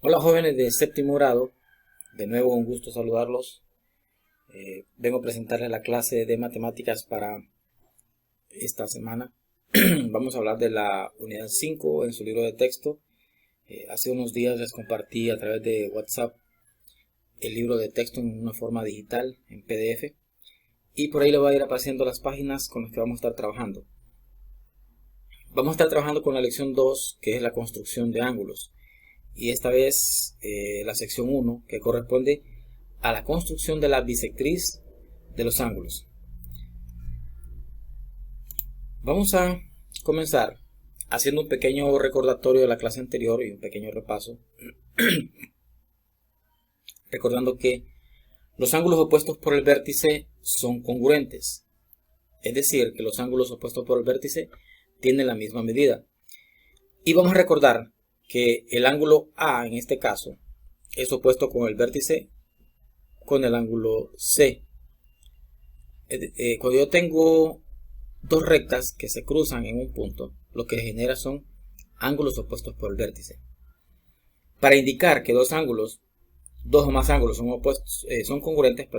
Hola jóvenes de séptimo grado, de nuevo un gusto saludarlos. Vengo a presentarles la clase de matemáticas para esta semana. Vamos a hablar de la unidad 5 en su libro de texto. Hace unos días les compartí a través de WhatsApp el libro de texto en una forma digital, en PDF. Y por ahí le voy a ir apareciendo las páginas con las que vamos a estar trabajando. Vamos a estar trabajando con la lección 2, que es la construcción de ángulos. Y esta vez la sección 1, que corresponde a la construcción de la bisectriz de los ángulos. Vamos a comenzar haciendo un pequeño recordatorio de la clase anterior y un pequeño repaso. Recordando que los ángulos opuestos por el vértice son congruentes. Es decir, que los ángulos opuestos por el vértice tienen la misma medida. Y vamos a recordar que el ángulo A, en este caso, es opuesto con el vértice con el ángulo C. Cuando yo tengo dos rectas que se cruzan en un punto, lo que genera son ángulos opuestos por el vértice. Para indicar que dos o más ángulos son opuestos, son congruentes,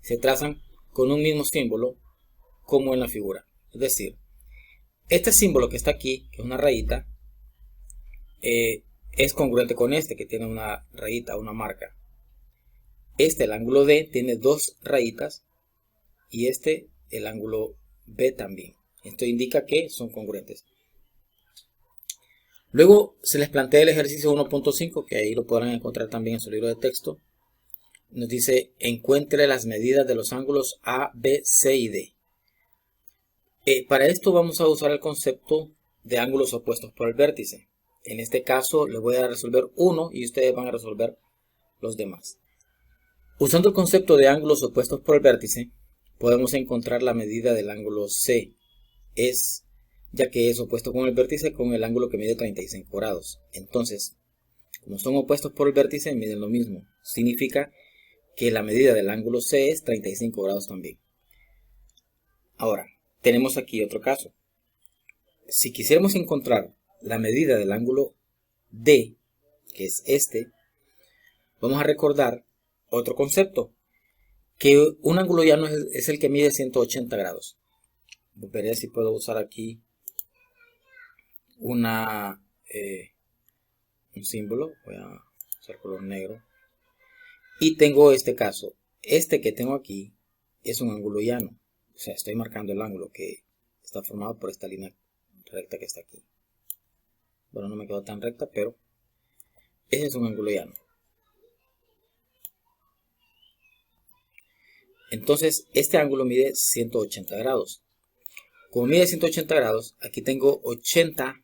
se trazan con un mismo símbolo como en la figura. Es decir, este símbolo que está aquí, que es una rayita, es congruente con este que tiene una rayita, una marca. El ángulo D, tiene dos rayitas y el ángulo B también. Esto indica que son congruentes. Luego se les plantea el ejercicio 1.5, que ahí lo podrán encontrar también en su libro de texto. Nos dice, encuentre las medidas de los ángulos A, B, C y D. Para esto vamos a usar el concepto de ángulos opuestos por el vértice. En este caso les voy a resolver uno y ustedes van a resolver los demás. Usando el concepto de ángulos opuestos por el vértice, podemos encontrar la medida del ángulo C, ya que es opuesto con el vértice con el ángulo que mide 35 grados. Entonces, como son opuestos por el vértice, miden lo mismo. Significa que la medida del ángulo C es 35 grados también. Ahora, tenemos aquí otro caso. Si quisiéramos encontrar la medida del ángulo D, que es vamos a recordar otro concepto, que un ángulo llano es el que mide 180 grados. Veré si puedo usar aquí un símbolo. Voy a usar color negro. Y tengo este caso. Que tengo aquí es un ángulo llano. O sea, estoy marcando el ángulo que está formado por esta línea recta que está aquí. Bueno, no me quedó tan recta, pero ese es un ángulo llano. Entonces, este ángulo mide 180 grados. Como mide 180 grados, aquí tengo 80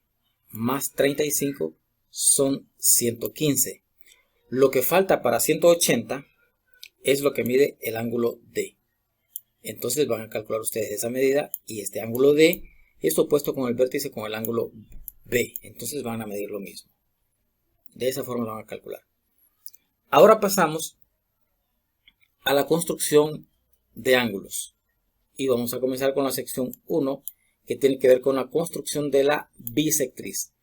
más 35 son 115. Lo que falta para 180 es lo que mide el ángulo D. Entonces van a calcular ustedes esa medida y este ángulo D es opuesto con el vértice con el ángulo B. Entonces van a medir lo mismo. De esa forma lo van a calcular. Ahora pasamos a la construcción de ángulos. Y vamos a comenzar con la sección 1, que tiene que ver con la construcción de la bisectriz.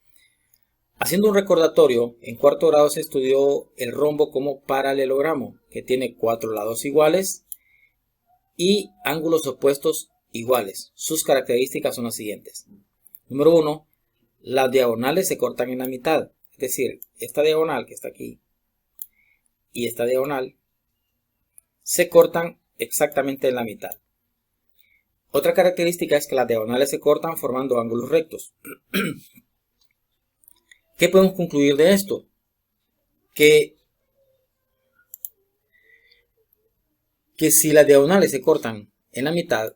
Haciendo un recordatorio, en cuarto grado se estudió el rombo como paralelogramo, que tiene 4 lados iguales y ángulos opuestos iguales. Sus características son las siguientes. Número 1, las diagonales se cortan en la mitad. Es decir, esta diagonal que está aquí y esta diagonal se cortan exactamente en la mitad. Otra característica es que las diagonales se cortan formando ángulos rectos. ¿Qué podemos concluir de esto? Que si las diagonales se cortan en la mitad,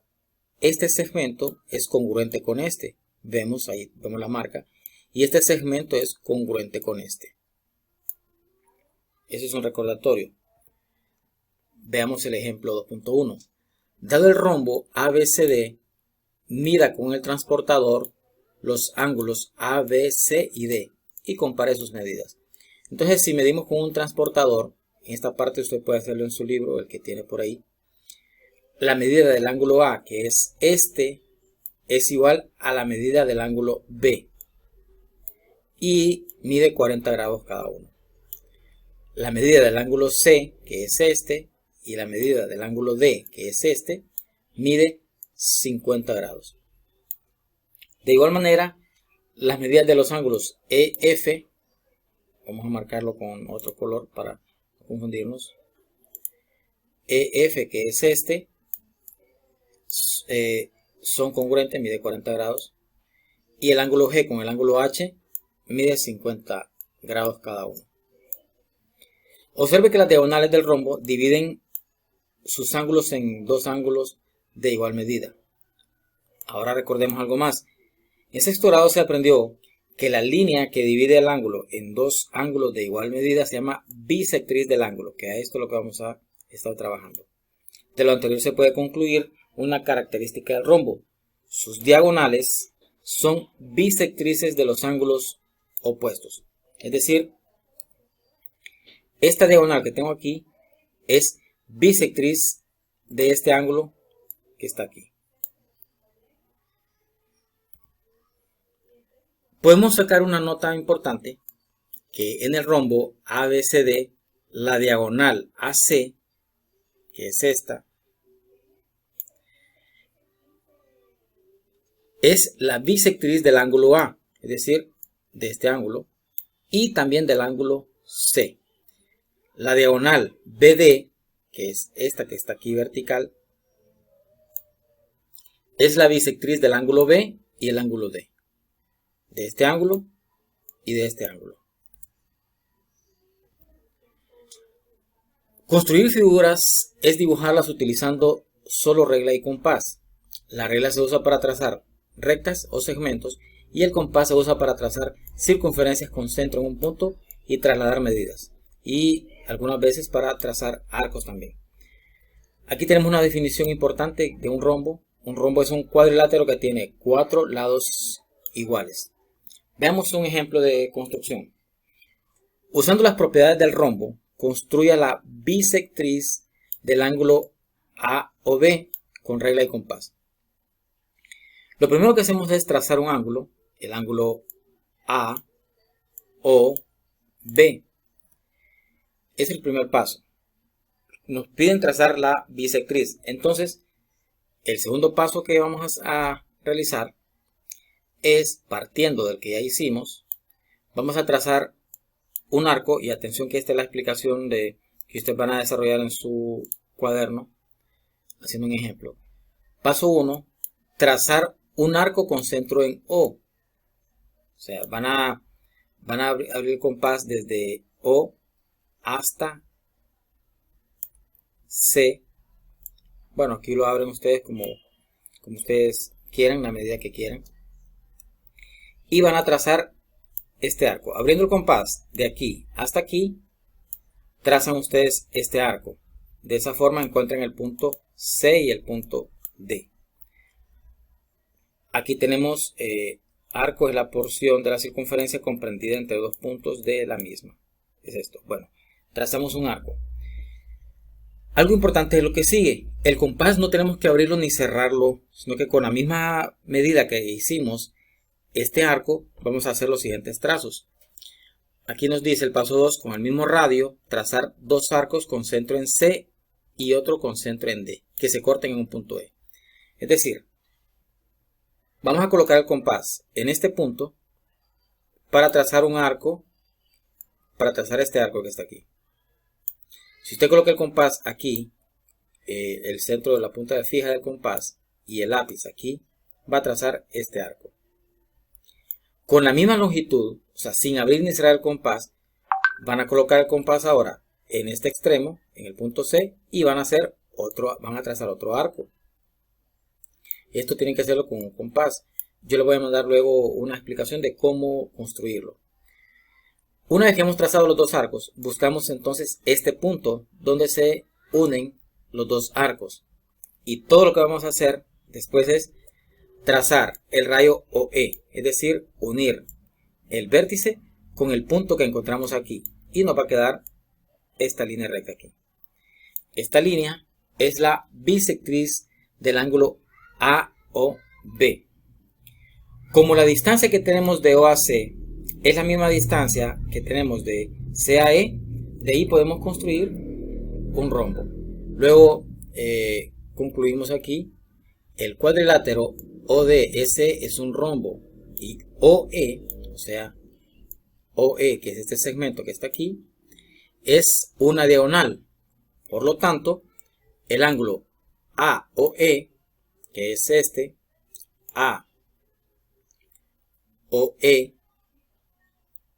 este segmento es congruente con este. Vemos ahí, vemos la marca. Y este segmento es congruente con este. Ese es un recordatorio. Veamos el ejemplo 2.1. Dado el rombo ABCD, mida con el transportador los ángulos A, B, C y D y compare sus medidas. Entonces, si medimos con un transportador, en esta parte usted puede hacerlo en su libro, el que tiene por ahí, la medida del ángulo A, que es es igual a la medida del ángulo B. Y mide 40 grados cada uno. La medida del ángulo C, que es este, y la medida del ángulo D, que es este, mide 50 grados. De igual manera, las medidas de los ángulos EF, vamos a marcarlo con otro color para no confundirnos. EF, que es este, son congruentes, mide 40 grados. Y el ángulo G con el ángulo H mide 50 grados cada uno. Observe que las diagonales del rombo dividen sus ángulos en dos ángulos de igual medida. Ahora recordemos algo más. En sexto grado se aprendió que la línea que divide el ángulo en dos ángulos de igual medida se llama bisectriz del ángulo, que a esto es lo que vamos a estar trabajando. De lo anterior se puede concluir una característica del rombo. Sus diagonales son bisectrices de los ángulos opuestos. Es decir, esta diagonal que tengo aquí es bisectriz de este ángulo que está aquí. Podemos sacar una nota importante que en el rombo ABCD, la diagonal AC, que es esta, es la bisectriz del ángulo A, es decir, de este ángulo, y también del ángulo C. La diagonal BD, que es esta que está aquí vertical, es la bisectriz del ángulo B y el ángulo D, de este ángulo y de este ángulo. Construir figuras es dibujarlas utilizando solo regla y compás. La regla se usa para trazar rectas o segmentos y el compás se usa para trazar circunferencias con centro en un punto y trasladar medidas, y algunas veces para trazar arcos también. Aquí tenemos una definición importante de un rombo. Un rombo es un cuadrilátero que tiene 4 lados iguales. Veamos un ejemplo de construcción. Usando las propiedades del rombo, construya la bisectriz del ángulo A o B con regla y compás. Lo primero que hacemos es trazar un ángulo, el ángulo A o B. Es el primer paso. Nos piden trazar la bisectriz. Entonces, el segundo paso que vamos a realizar es, partiendo del que ya hicimos, vamos a trazar un arco, y atención que esta es la explicación que ustedes van a desarrollar en su cuaderno, haciendo un ejemplo. Paso 1, trazar un arco con centro en O. O sea, van a abrir el compás desde O hasta C. Bueno, aquí lo abren ustedes como ustedes quieran, la medida que quieran. Y van a trazar este arco. Abriendo el compás de aquí hasta aquí, trazan ustedes este arco. De esa forma encuentran el punto C y el punto D. Aquí tenemos arco, es la porción de la circunferencia comprendida entre dos puntos de la misma. Es esto. Bueno, trazamos un arco. Algo importante es lo que sigue. El compás no tenemos que abrirlo ni cerrarlo, sino que con la misma medida que hicimos este arco, vamos a hacer los siguientes trazos. Aquí nos dice el paso 2, con el mismo radio, trazar dos arcos con centro en C y otro con centro en D, que se corten en un punto E. Es decir, vamos a colocar el compás en este punto para trazar un arco, para trazar este arco que está aquí. Si usted coloca el compás aquí, el centro de la punta fija del compás y el lápiz aquí, va a trazar este arco. Con la misma longitud, o sea, sin abrir ni cerrar el compás, van a colocar el compás ahora en este extremo, en el punto C, y van a trazar otro arco. Esto tienen que hacerlo con un compás. Yo les voy a mandar luego una explicación de cómo construirlo. Una vez que hemos trazado los dos arcos, buscamos entonces este punto donde se unen los dos arcos. Y todo lo que vamos a hacer después es trazar el rayo OE, es decir, unir el vértice con el punto que encontramos aquí. Y nos va a quedar esta línea recta aquí. Esta línea es la bisectriz del ángulo AOB. Como la distancia que tenemos de O a C es la misma distancia que tenemos de C a E. De ahí podemos construir un rombo. Luego concluimos aquí. El cuadrilátero ODS es un rombo y OE, o sea, OE, que es este segmento que está aquí, es una diagonal. Por lo tanto, el ángulo AOE, que es este, AOE,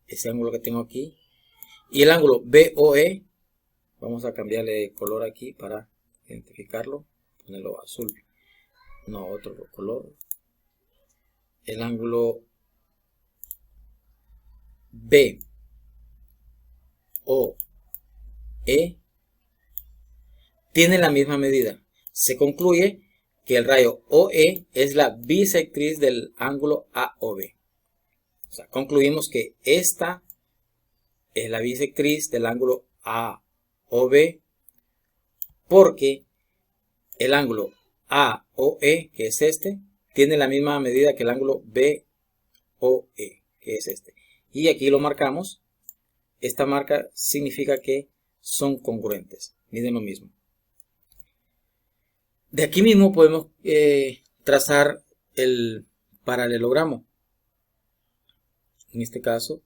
ese ángulo que tengo aquí, y el ángulo BOE, vamos a cambiarle de color aquí para identificarlo, ponerlo azul, no, otro color. El ángulo BOE tiene la misma medida. Se concluye que el rayo OE es la bisectriz del ángulo AOB. O sea, concluimos que esta es la bisectriz del ángulo AOB porque el ángulo AOE, que es este, tiene la misma medida que el ángulo BOE, que es este. Y aquí lo marcamos. Esta marca significa que son congruentes, miden lo mismo. De aquí mismo podemos trazar el paralelogramo. En este caso,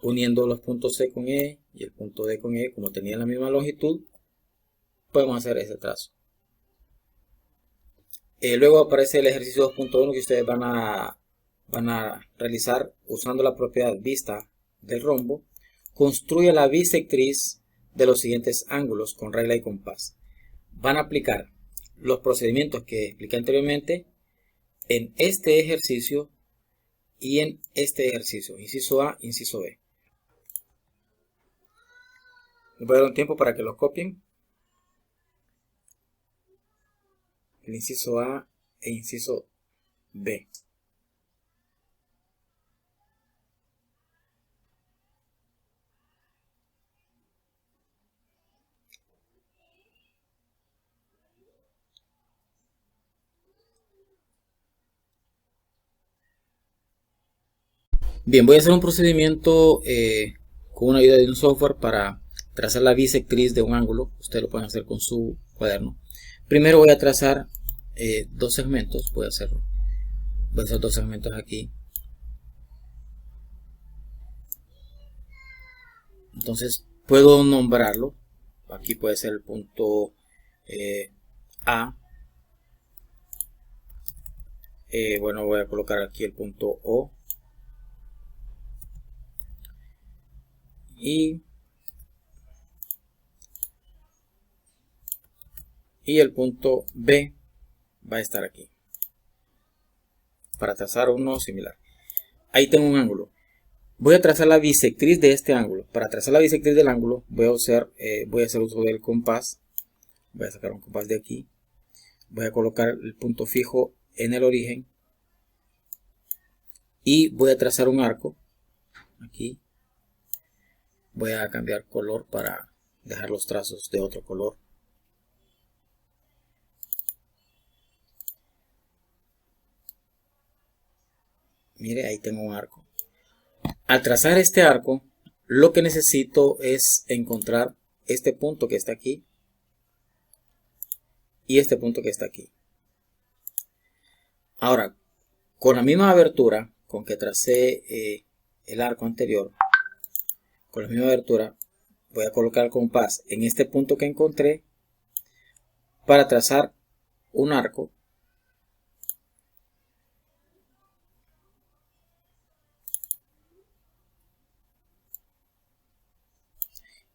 uniendo los puntos C con E y el punto D con E, como tenían la misma longitud, podemos hacer ese trazo. Luego aparece el ejercicio 2.1 que ustedes van a realizar usando la propiedad vista del rombo. Construye la bisectriz de los siguientes ángulos con regla y compás. Van a aplicar los procedimientos que expliqué anteriormente en este ejercicio y en este ejercicio, inciso A, inciso B. Les voy a dar un tiempo para que los copien. El inciso A e inciso B. Bien, voy a hacer un procedimiento con una ayuda de un software para trazar la bisectriz de un ángulo. Ustedes lo pueden hacer con su cuaderno. Primero voy a trazar dos segmentos. Voy a hacer dos segmentos aquí. Entonces puedo nombrarlo. Aquí puede ser el punto A. Bueno, voy a colocar aquí el punto O. Y el punto B va a estar aquí para trazar uno similar. Ahí tengo un ángulo. Voy a trazar la bisectriz de este ángulo. Para trazar la bisectriz del ángulo voy a hacer uso del compás. Voy a sacar un compás de aquí. Voy a colocar el punto fijo en el origen y voy a trazar un arco aquí. Voy a cambiar color para dejar los trazos de otro color. Mire, ahí tengo un arco. Al trazar este arco, lo que necesito es encontrar este punto que está aquí y este punto que está aquí. Ahora, con la misma abertura con que tracé el arco anterior, con la misma abertura, voy a colocar el compás en este punto que encontré para trazar un arco.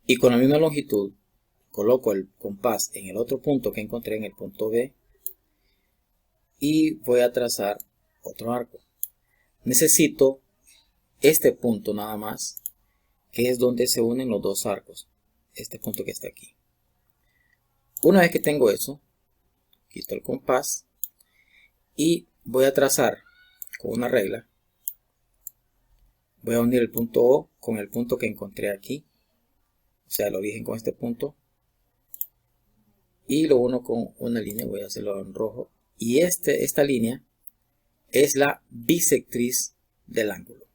Y con la misma longitud, coloco el compás en el otro punto que encontré en el punto B y voy a trazar otro arco. Necesito este punto nada más, que es donde se unen los dos arcos. Este punto que está aquí. Una vez que tengo eso, quito el compás y voy a trazar con una regla. Voy a unir el punto O con el punto que encontré aquí. O sea, el origen con este punto. Y lo uno con una línea, voy a hacerlo en rojo. Y esta línea es la bisectriz del ángulo.